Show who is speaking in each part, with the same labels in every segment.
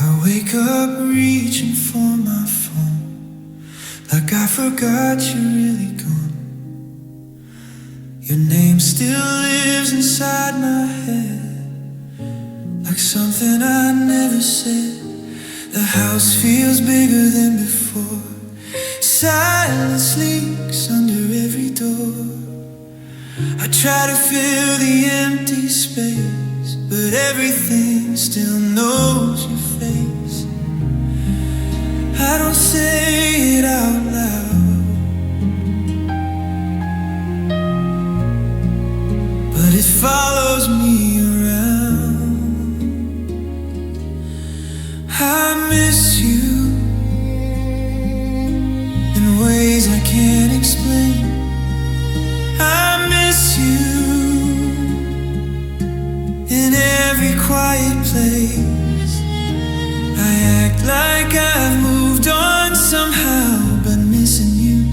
Speaker 1: I wake up reaching for my phone, like I forgot you're really gone. Your name still lives inside my head, like something I never said. The house feels bigger than before. Silence leaks under every door. I try to fill the empty space, but everything still knows your face. I don't say it out loud, but it follows me around. I miss you in ways I can't explain. I miss you in every quiet place. I act like I've moved on somehow, but missing you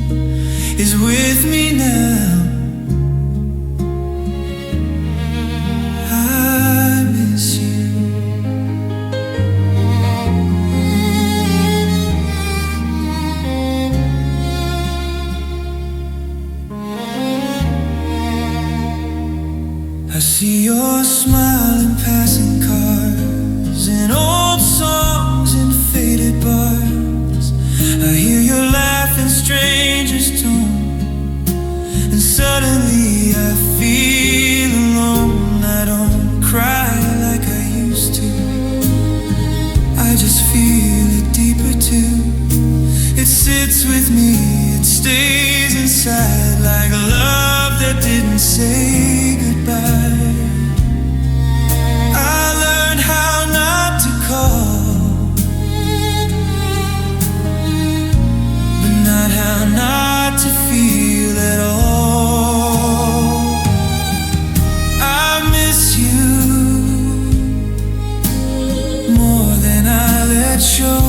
Speaker 1: is with me now. I miss you. I see your smile in passing cars, in old songs in faded bars. I hear your laugh in strangers' tone, and suddenly I feel alone. I don't cry like I used to, I just feel it deeper too. It sits with me, it stays inside, like a love that didn't say goodbye. I learned how not to call, but not how not to feel at all. I miss you more than I let show.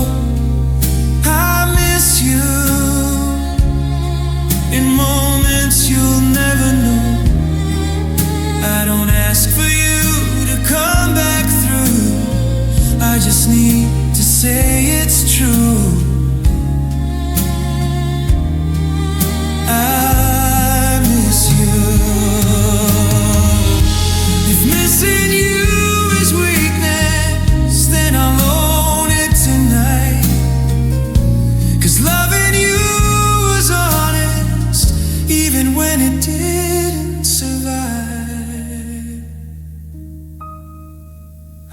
Speaker 1: I miss you in moments you'll never know. I don't ask for you to come back through, I just need to say it's true. I miss you. If missing you is weakness, then I'll own it tonight. 'Cause loving you was honest, even when it didn't survive.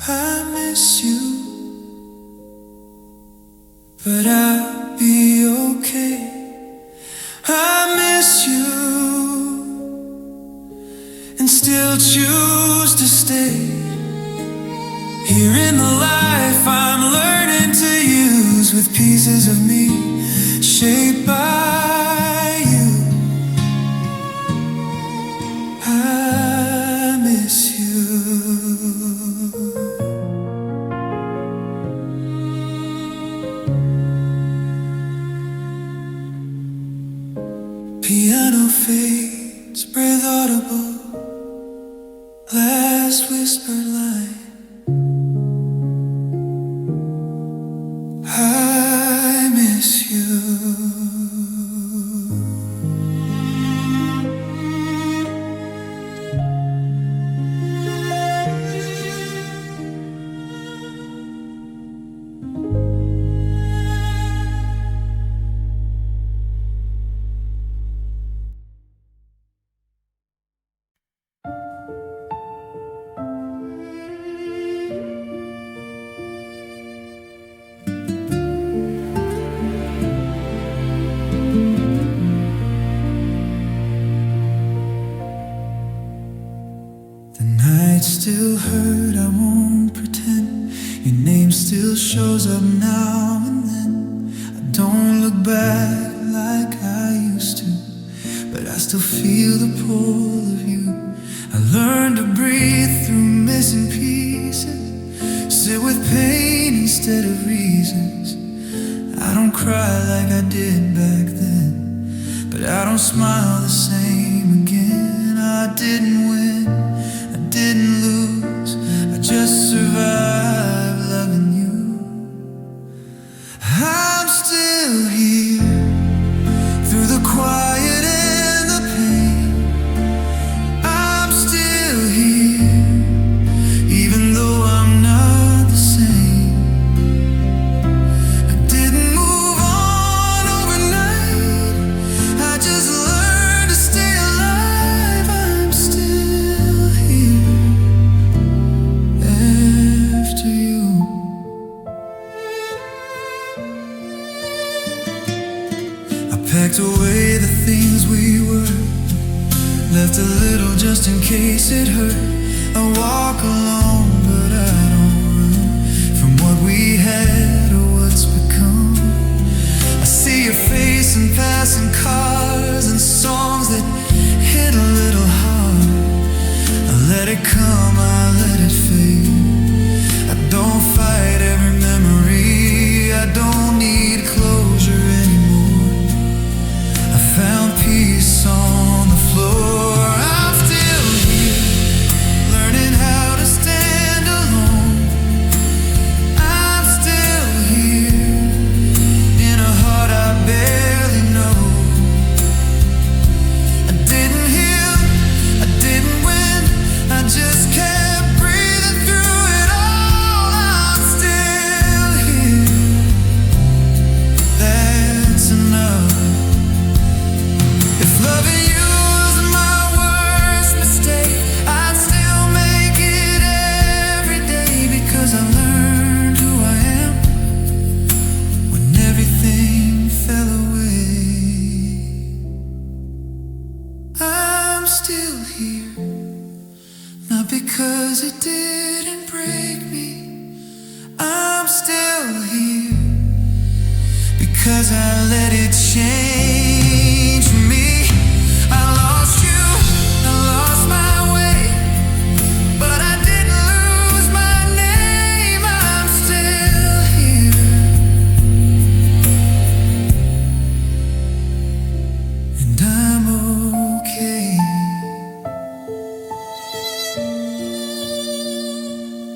Speaker 1: I miss you, but I'll be okay. I miss you and still choose to stay here in the life I'm learning to use, with pieces of me shaped by you. I miss you. Piano fades, breath audible, last whispered line. I miss you. Still hurt, I won't pretend. Your name still shows up now and then. I don't look back like I used to, but I still feel the pull of you. I learned to breathe through missing pieces, sit with pain instead of reasons. I don't cry like I did back then, but I don't smile the same again. I didn't win, I didn't lose, I just survived loving you. packed away the things we were, left a little just in case it hurt. I walk alone, but I don't run from what we had or what's become. I see your face in passing cars and songs that hit a little hard. I let it come, I let it fade. I don't fight every memory, I don't need closure anymore. I found peace on the floor. I'm still here, learning how to stand alone. I'm still here, in a heart I barely know. I didn't heal, I didn't win, I just kept breathing through it all. I'm still here, that's enough. If loving you was my worst mistake, I'd still make it every day, because I learned who I am when everything fell away. I'm still here, not because it didn't break me. I'm still here because I let it change me. I lost you, I lost my way, but I didn't lose my name. I'm still here, and I'm okay.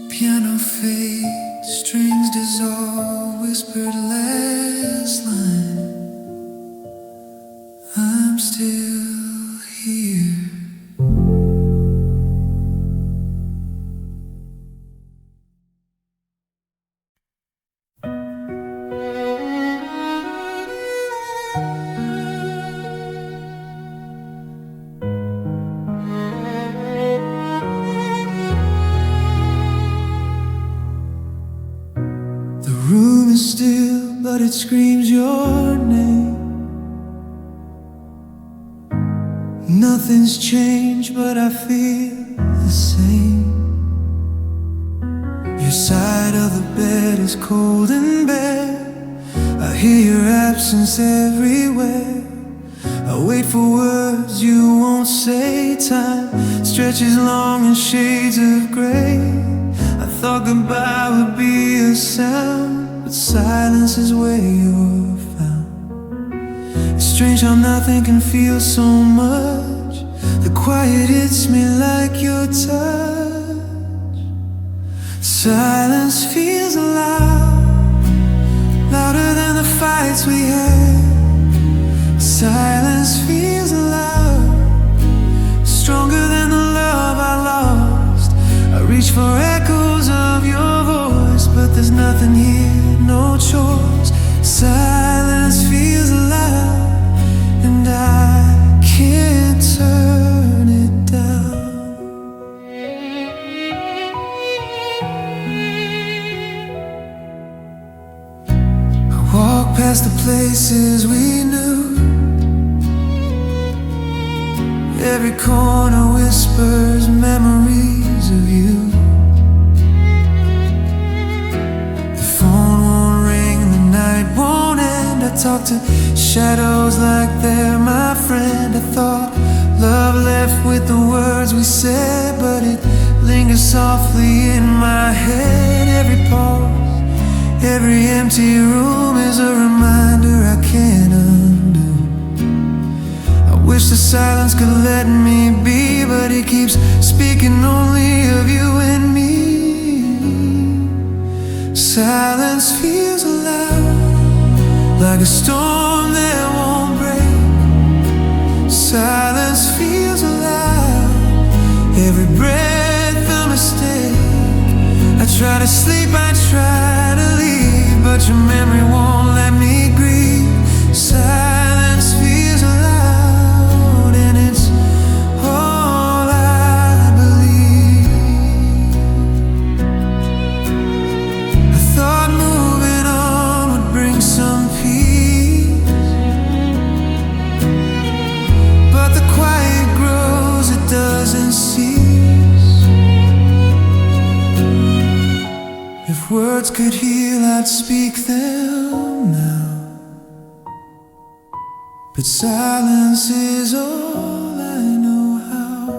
Speaker 1: Piano fades, strings dissolve, whispered last line. I'm still here. The room is still, but it screams your name. Nothing's changed, but I feel the same. Your side of the bed is cold and bare. I hear your absence everywhere. I wait for words you won't say. Time stretches long in shades of gray. I thought goodbye would be a sound, but silence is where you're found. It's strange how nothing can feel so much. The quiet hits me like your touch. Silence feels loud, louder than the fights we had. Silence feels loud, stronger than the love I lost. I reach for echoes of your voice, but there's nothing here, no choice. Silence feels loud, and I can't turn it down. I walk past the places we knew. Every corner whispers memories of you. The phone won't ring, the night won't end. I talk to shadows like they're my friend. I thought love left with the words we said, but it lingers softly in my head. Every pause, every empty room is a reminder I can't undo. Wish the silence could let me be, but it keeps speaking only of you and me. Silence feels loud, like a storm that won't break. Silence feels loud, every breath a mistake. I try to sleep, I try to leave, but your memory won't let me grieve. Silence feels loud, and it's all I believe. I thought moving on would bring some peace, could heal, I'd speak them now. But silence is all I know how.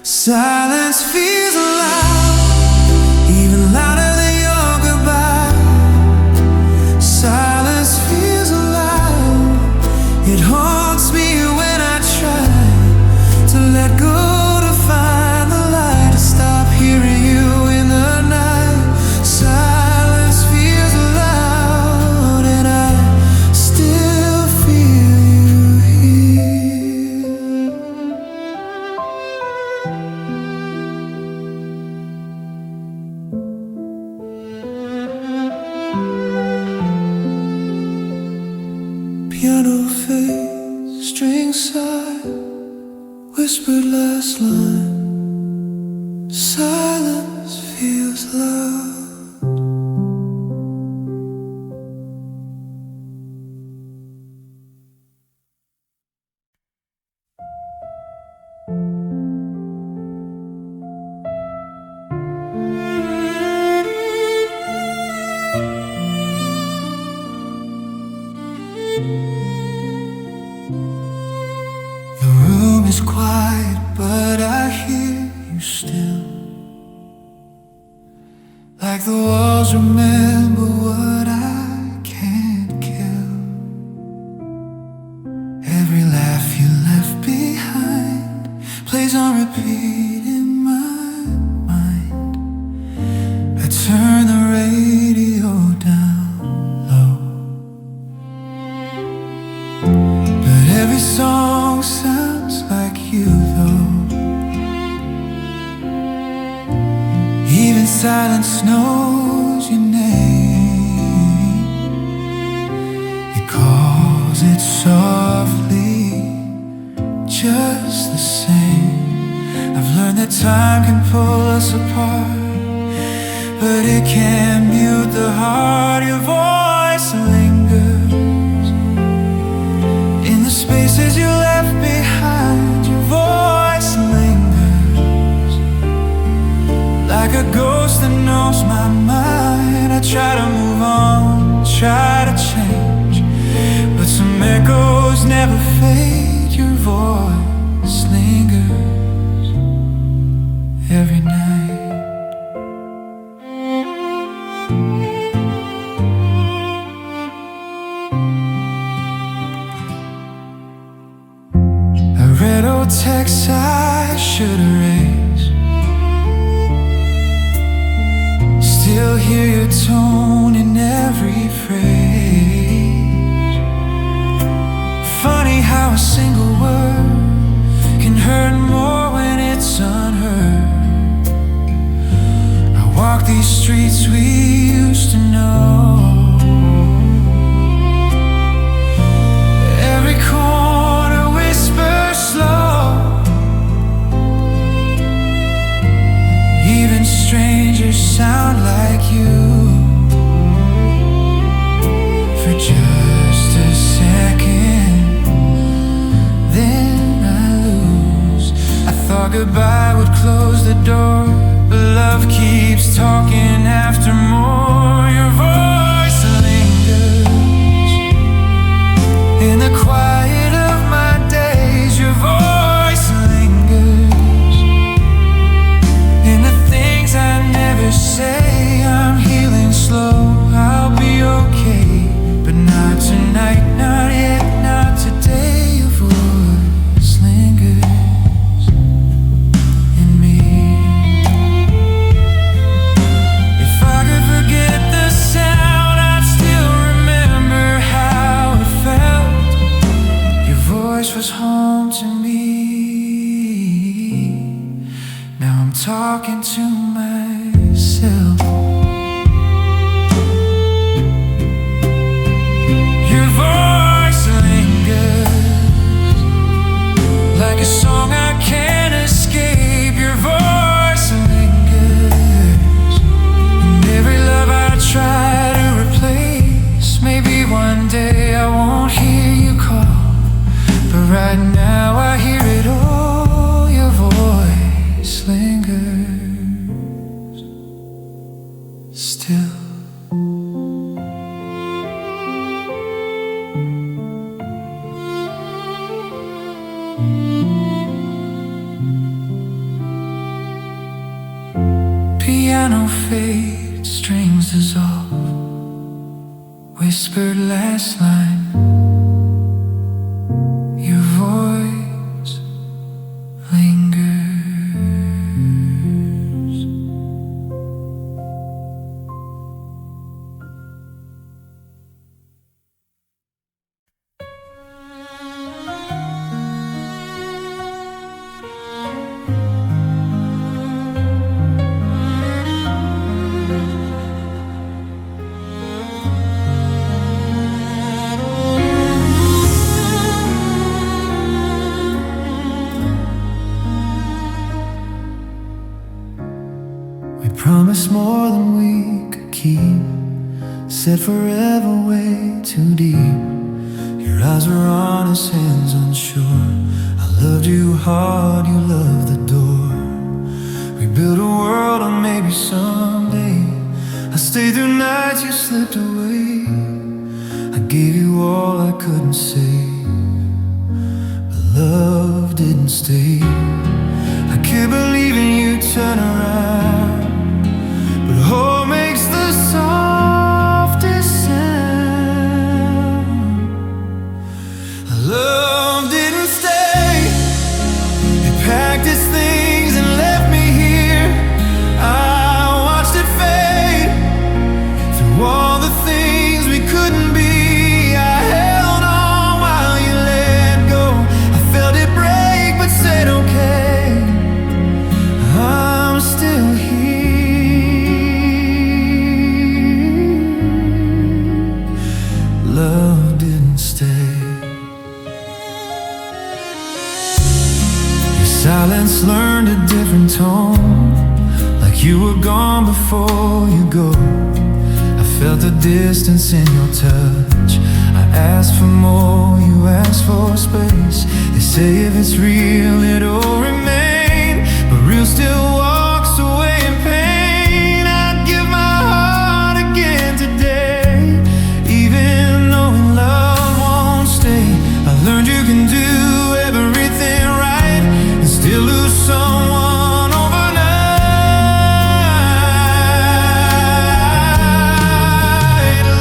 Speaker 1: Silence feels loud, even louder than your goodbye. Silence feels loud, it haunts me when I try to let go, to find the light, to stop hearing you in the night. Silence feels loud, and I still feel you here. Piano fades, strings sigh, whispered last line. Silence feels loud. The room is quiet, but I hear you still. Like the walls remember what I can't kill. Every laugh you left behind plays on repeat in my mind. I turn the radio down low, but every song sounds like you though. Even silence knows your name. It calls it softly, just the same. I've learned that time can pull us apart, but it can't mute the heart. Your voice lingers in the spaces you left behind. Your voice lingers like a ghost that knows my mind. I try to move on, try to change, but some echoes never fade. Your voice lingers every night. I read old texts I should erase, still hear your tone in every phrase. Funny how a single word can hurt more when it's unheard. I walk these streets we used to know. Every corner whispers slow, even strangers sound like you. For just a second, then I lose. I thought goodbye would close the door, but love keeps talking after more. Your voice lingers in the quiet of my days. Your voice lingers in the things I never say. I'm healing slow, I'll be okay, but not tonight, not yet, not today. Your voice lingers in me. If I could forget the sound, I'd still remember how it felt. Your voice was home to me. Now I'm talking to myself. Your voice lingers like a song I can't escape. Your voice lingers in every love I try to replace. Maybe one day I won't hear you call, but right now I hear it all. Your voice lingers. piano faded, strings dissolved. Whispered last line, your voice lingers. Promised more than we could keep, said forever way too deep. Your eyes were honest, hands unsure. I loved you hard, you loved the door. We built a world on maybe someday. I stayed through nights, you slipped away. I gave you all I couldn't say, but love didn't stay. I can't believe in you turn around. Home makes the softest sound. Love didn't stay. It packed its things and left me here. I watched it fade through all the things we couldn't be. I held on while you let go. I felt it break but said okay. I'm still here. Love didn't stay. Your silence learned a different tone, like you were gone before you go. I felt the distance in your touch. I asked for more, you asked for space. They say if it's real, it'll remain, but real still walks away in pain. I'd give my heart again today, even knowing love won't stay. I learned you can do everything right and still lose someone overnight.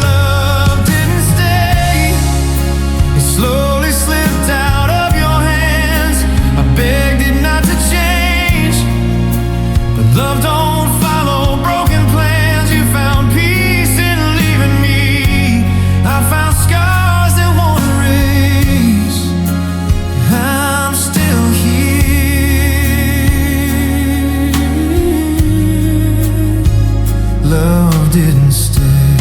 Speaker 1: Love didn't stay. It slowly slipped out of your hands. I begged it not to change, but love don't follow broken plans. You found peace in leaving me. I found scars that won't erase. I'm still here. Love didn't stay.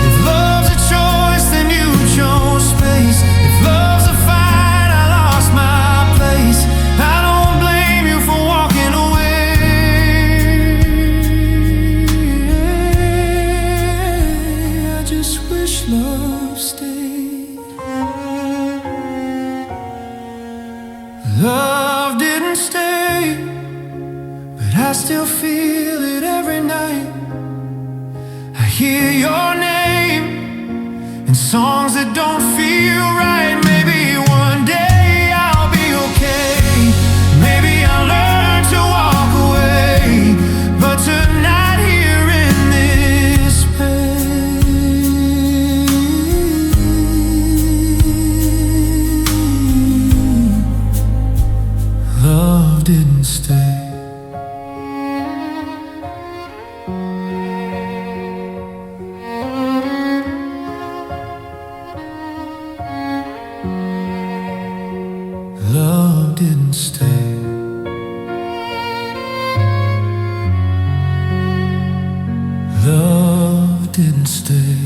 Speaker 1: If love's a choice, then you chose space. If love's a fight, I lost my place. I don't blame you for walking away. I just wish love stayed. Love didn't stay, but I still feel it every night. I hear your name in songs that don't feel right. Maybe one day I'll be okay. Maybe I'll learn to walk away, but tonight here in this pain, love didn't stay. Love didn't stay. Love didn't stay.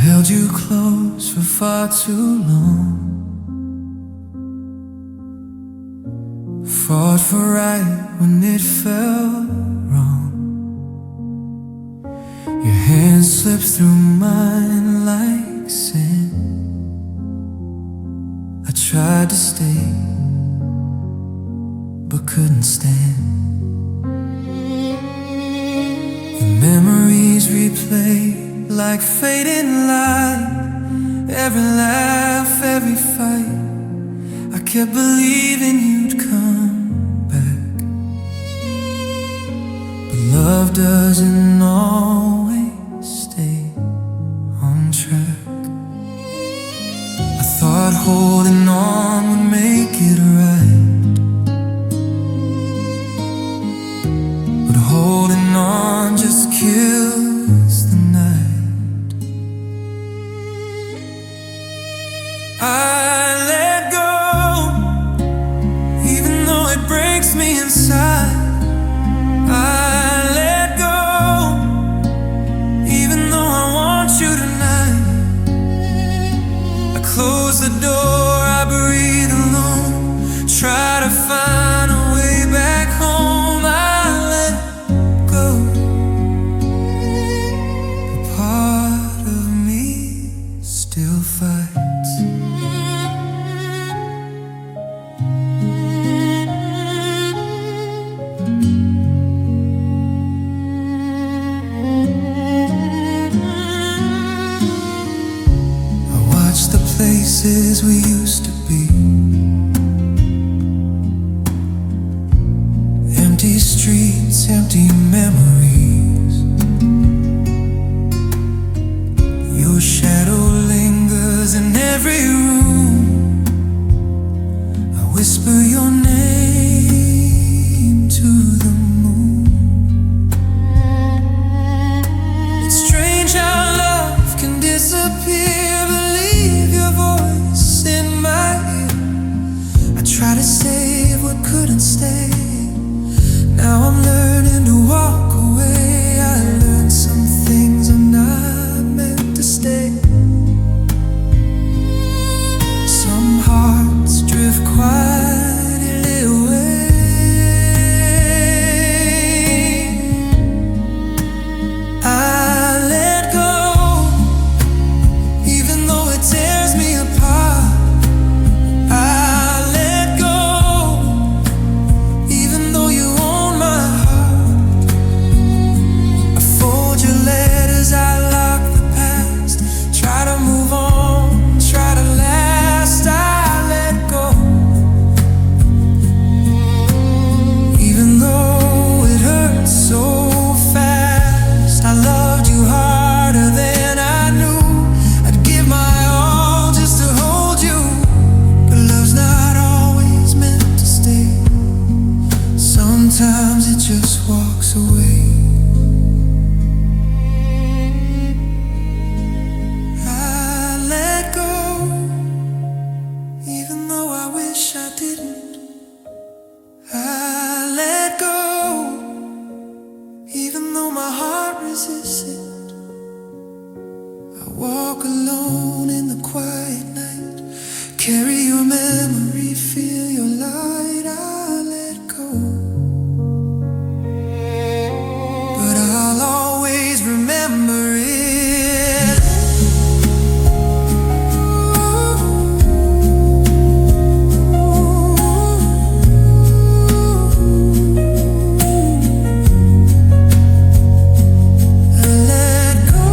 Speaker 1: Held you close for far too long, fought for right when it felt wrong. Your hands slipped through mine like sand. I tried to stay, but couldn't stand. The memories replay like fading light. Every laugh, every fight, I kept believing you'd come back. But love doesn't always stay on track. I thought holding on would make it right, but holding on just kills the night. I let go, even though it breaks me inside. I let go, even though I want you tonight. I close the door, I breathe alone, try to find a way back home. I let go. A part of me still fights. I watch the places we used to be, empty streets, empty memories. Your shadow lingers in every room. I whisper your name to the moon. It's strange how love can disappear, but leave your voice in my ear. I try to save what couldn't stay. Now I'm learning to walk away. I learned some things I'm not meant to stay. Some hearts drift quietly away. I let go, even though it tears me apart. I let go, even though you own my heart. I fold your letters, I lock the past. Try to move on, try to last. I let go, even though it hurts so fast. I loved you harder than I knew. I'd give my all just to hold you, but love's not always meant to stay. Sometimes it just walks away. I let go, even though I wish I didn't. I let go, even though my heart resists it. I walk alone in the quiet night, carry your memory, feel your light. I let go, but I'll always remember it. I let go.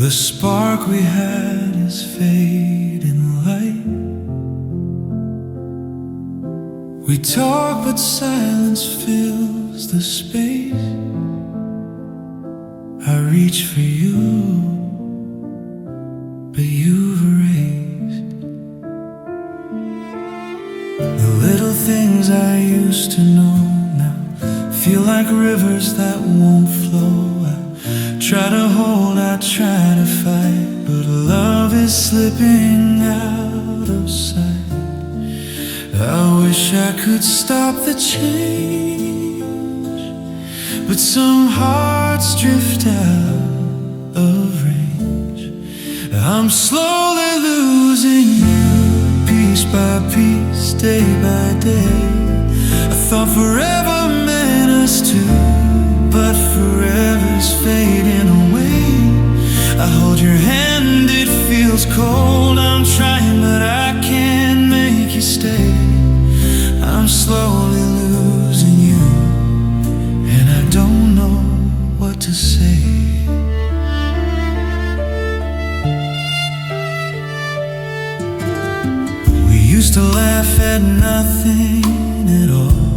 Speaker 1: The spark we had is fading light. We talk but silence fills the space. I reach for you, but you've erased the little things I used to know. Now feel like rivers that won't flow. I try to hold, I try to fight, but love is slipping out of sight. I wish I could stop the change, but some hearts drift out of range. I'm slowly losing you, piece by piece, day by day. I thought forever meant us two, but forever's fading away. I hold your hand, it feels cold. I'm trying, but I can't make you stay. I'm slowly losing you, and I don't know what to say. We used to laugh at nothing at all.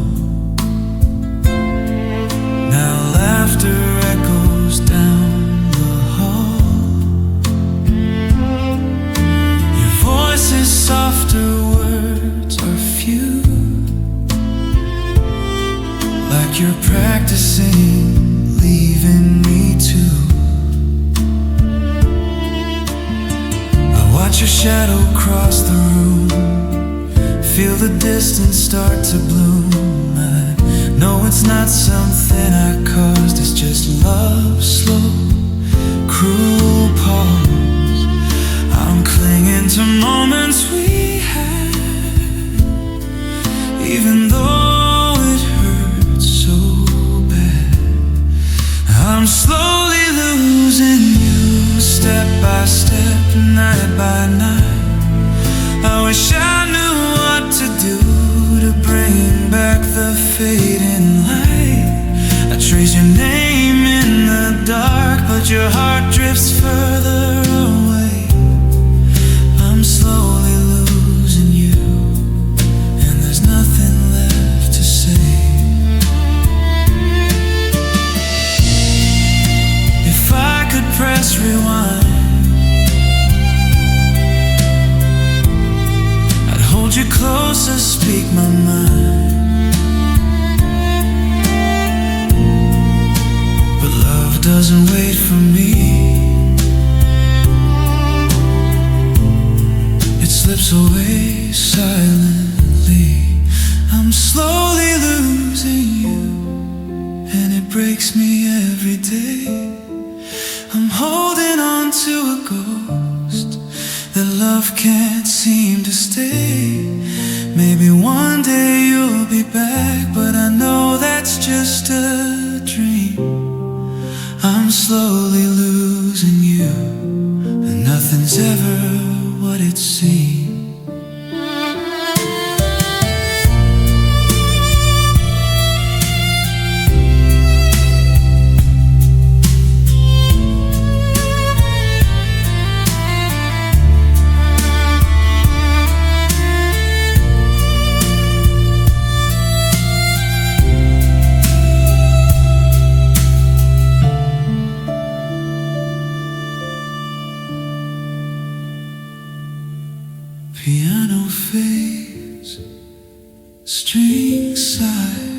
Speaker 1: Now laughter echoes down the hall. Your voice is softer, words are few, like you're practicing leaving me too. I watch your shadow cross the room, feel the distance start to bloom. I know it's not something I caused, it's just love's slow, cruel pause. I'm clinging to moments we had, even though it hurts so bad. I'm slowly losing you, step by step, night by night. I wish I knew what to do to bring back the fading light. I trace your name in the dark, but your heart drifts further away. I'm slowly losing you, and there's nothing left to say. If I could press rewind, I'd hold you closer, speak my mind. But love doesn't wait for me, it slips away silently. I'm slowly losing you, and it breaks me every day. I'm holding on to a ghost that love can't seem to stay. Maybe one day you'll be back, but I know that's just a dream. I'm slowly losing you, and nothing's ever what it seems. Piano fades, strings sigh,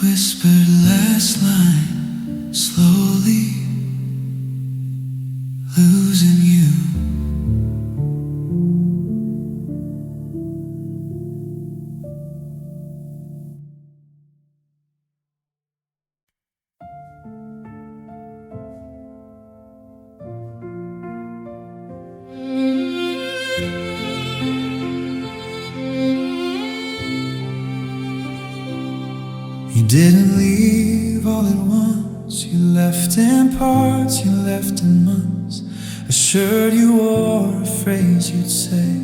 Speaker 1: whispered last line, slowly losing you. You didn't leave all at once, you left in parts, you left in months. A shirt you wore, a phrase you'd say,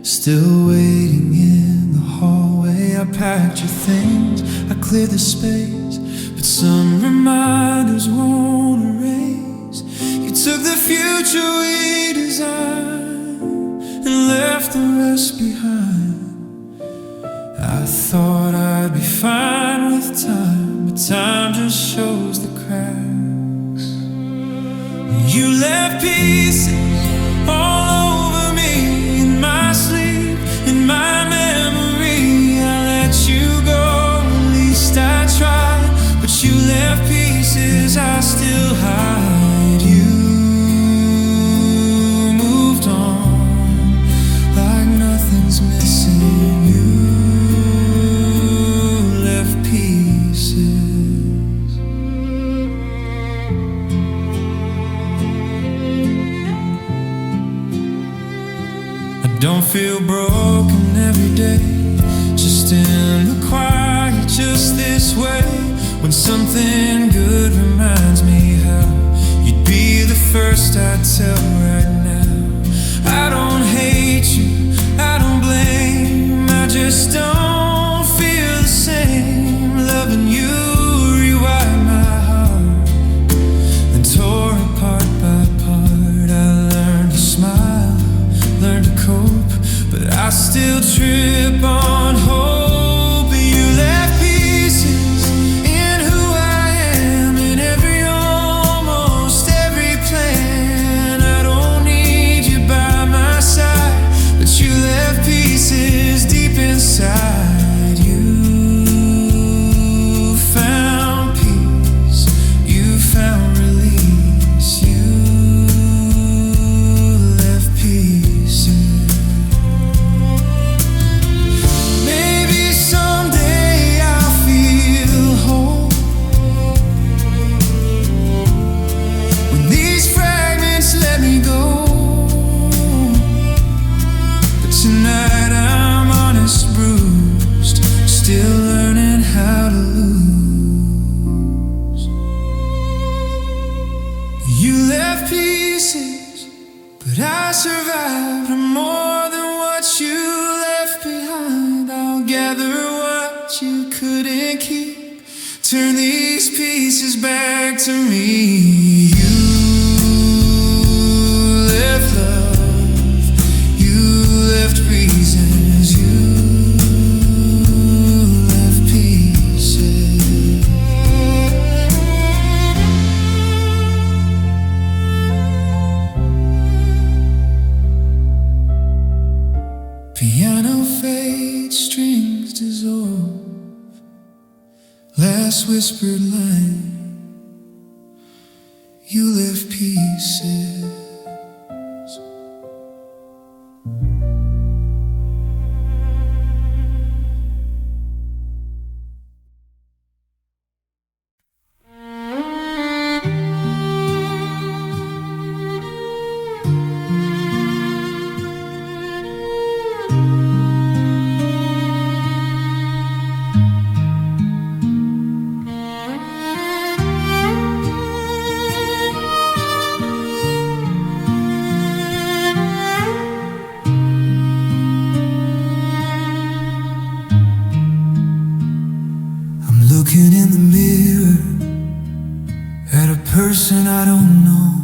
Speaker 1: still waiting in the hallway. I packed your things, I cleared the space, but some reminders won't erase. future we designed and left the rest behind. I thought I'd be fine with time, but time just shows the cracks. You left pieces all over me in my sleep, in my memory. I let you go, at least I tried, but you left pieces I still hide. You moved on like nothing's missing. You left pieces. I don't feel broken every day, just in the quiet, just this way. When something good reminds me how you'd be the first I'd tell right now. I don't hate you, I don't blame, I just don't feel the same. Loving you rewired my heart, then tore apart by part. I learned to smile, learned to cope, but I still trip on hope. You left pieces in who I am, in every almost every plan. I don't need you by my side, but you left pieces deep inside. You found peace, you found release. You left pieces. Maybe someday I'll feel whole when these fragments let me go. But tonight I'm honest, bruised, still learning how to lose. You left pieces, but I survived. I'm more than what you left behind. I'll gather what you couldn't keep, turn these pieces back to me. You left love, you left reasons, you left pieces. Piano fades, strings dissolve, last whispered line. You left pieces. Looking in the mirror at a person I don't know,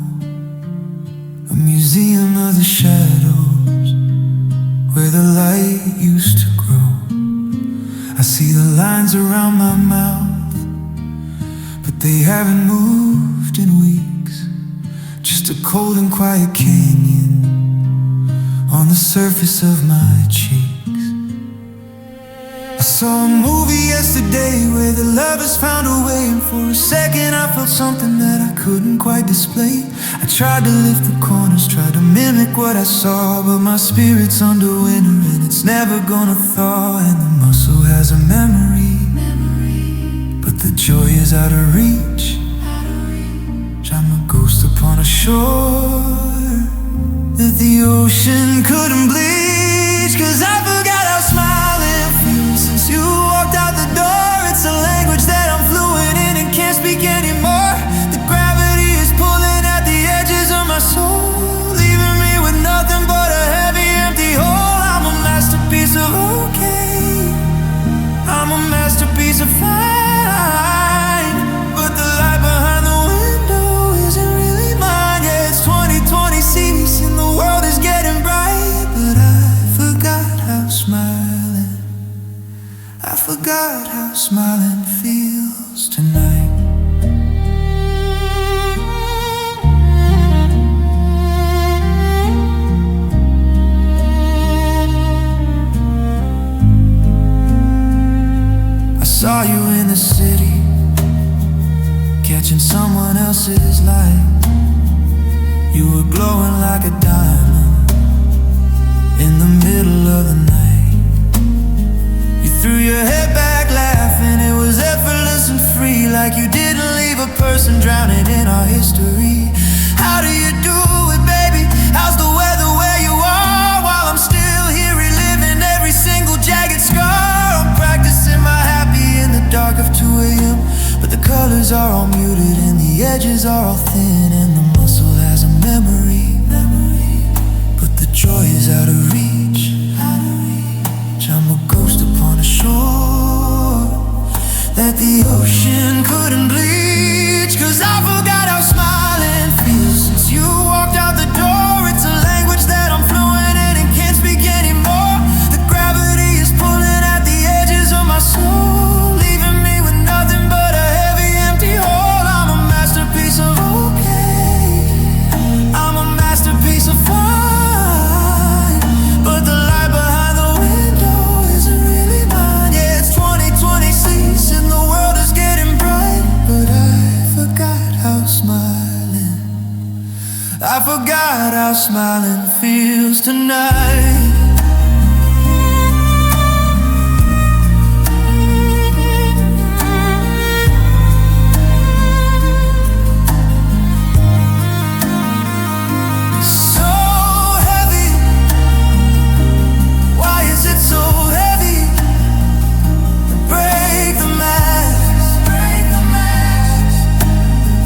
Speaker 1: a museum of the shadows where the light used to grow. I see the lines around my mouth, but they haven't moved in weeks. Just a cold and quiet canyon on the surface of my cheeks. I saw a movie yesterday where the lovers found a way, and for a second I felt something that I couldn't quite display. I tried to lift the corners, tried to mimic what I saw, but my spirit's under winter and it's never gonna thaw. And the muscle has a memory, but the joy is out of reach. I'm a ghost upon a shore that the ocean couldn't bleach. 'Cause I forgot how smiling feels since you walked out the door. It's a language that I'm fluent in and can't speak anymore. The gravity is pulling at the edges of my soul, leaving me with nothing but a heavy empty hole. I'm a masterpiece of okay, I'm a masterpiece of fine, but the light catching someone else's light. You were glowing like a diamond in the middle of the night. You threw your head back laughing, it was effortless and free, like you didn't leave a person drowning in our history. How do you do it, baby? How's the weather where you are? While I'm still here reliving every single jagged scar. I'm practicing my happy in the dark of 2 a.m. But the colors are all muted and the edges are all thin, and the muscle has a memory. But the joy is out of reach. I'm a ghost upon a shore that the ocean couldn't bleach. 'Cause I forgot how smiling feels since you walked out the door. It's a language that I'm fluent in and can't speak anymore. The gravity is pulling at the edges of my soul, leaving me with nothing but a heavy empty hole. I'm a masterpiece of okay, I'm a masterpiece of fine, but the light behind the window isn't really mine. Yeah, it's 2026 and the world is getting bright, but I forgot how smiling, I forgot how smiling feels tonight. So heavy, why is it so heavy? Break the mask, break the mask.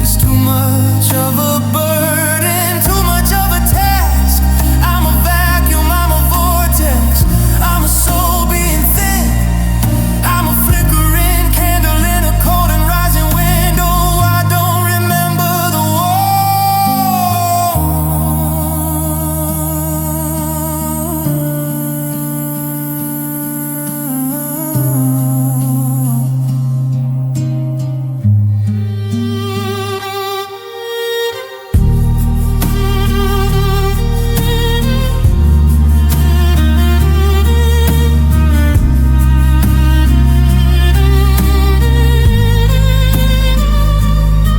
Speaker 1: It's too much of a burden, too much of a task. I'm a vacuum, I'm a vortex, I'm a soul being thin. I'm a flickering candle in a cold and rising window. I don't remember the war.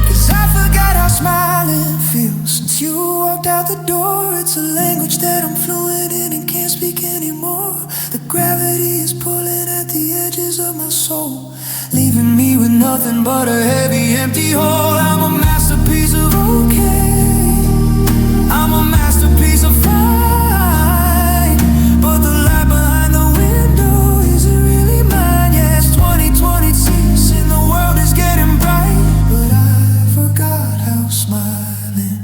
Speaker 1: Cause I forgot how smiling feels since you walked out the door. It's a language that I'm fluent in and can't speak anymore. The gravity is pulling at the edges of my soul, leaving me with nothing but a heavy empty hole. I'm a masterpiece of okay, I'm a masterpiece of fine, but the light behind the window isn't really mine. Yeah, it's 2026 and the world is getting bright, but I forgot how smiling,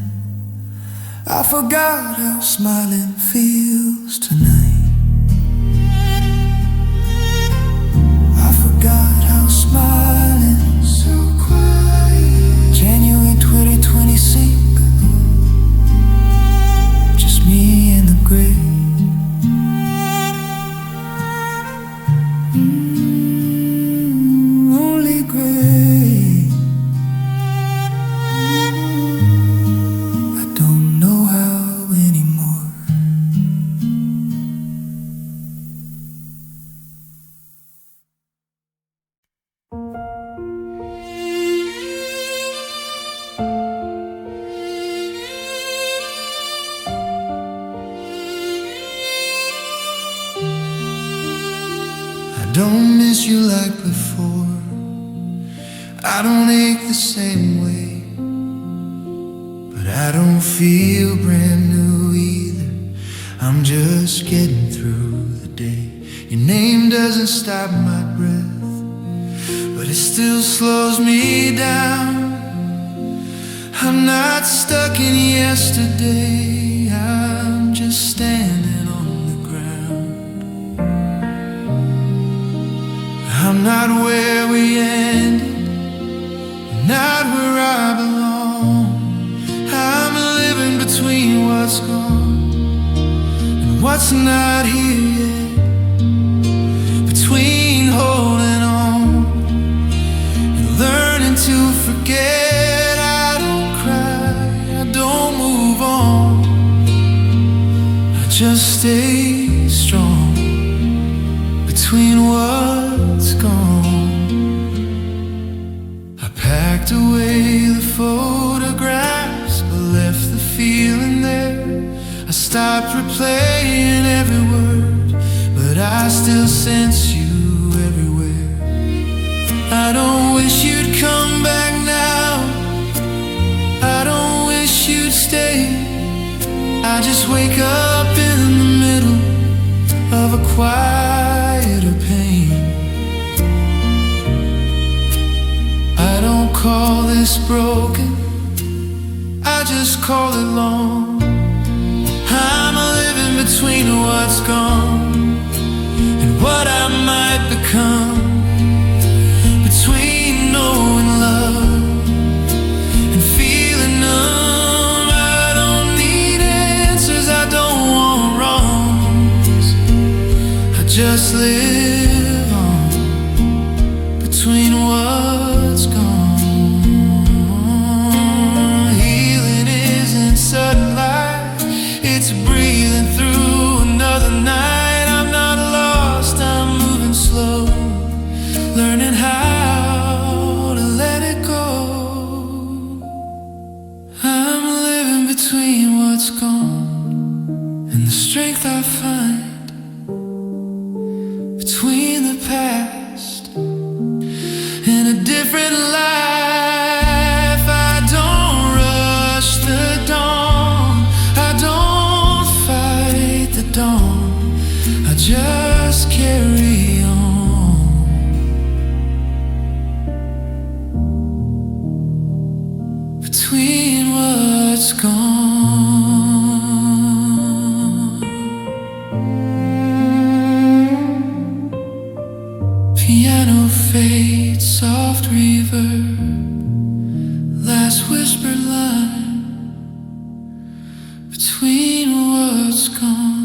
Speaker 1: I forgot how smiling feels tonight. I forgot how smiling so quiet. January 2026, just me and the gray. Only gray. I don't know how anymore. I don't miss you like before, I don't ache the same way, but I don't feel brand new either. I'm just getting through the day. Your name doesn't stop my breath, but it still slows me down. I'm not stuck in yesterday, I'm just standing on the ground. I'm not where we ended, not where I belong. I'm living between what's gone and what's not here yet, between holding on and learning to forget. I don't cry, I don't move on, I just stay strong between what's gone. I packed away stopped replaying every word, but I still sense you everywhere. I don't wish you'd come back now, I don't wish you'd stay. I just wake up in the middle of a quieter pain. I don't call this broken, I just call it long. I'm living between what's gone and what I might become, between knowing love and feeling numb. I don't need answers, I don't want wrongs. I just live on between what's gone. Healing isn't sudden light, it's breathing through another night. I'm not lost, I'm moving slow, learning how to let it go. I'm living between what's gone and the strength I find between the past and a different life. I don't rush the dawn, I don't fight the dawn, I just carry on between what's gone. Piano fade, soft reverb, last whispered line between what's gone.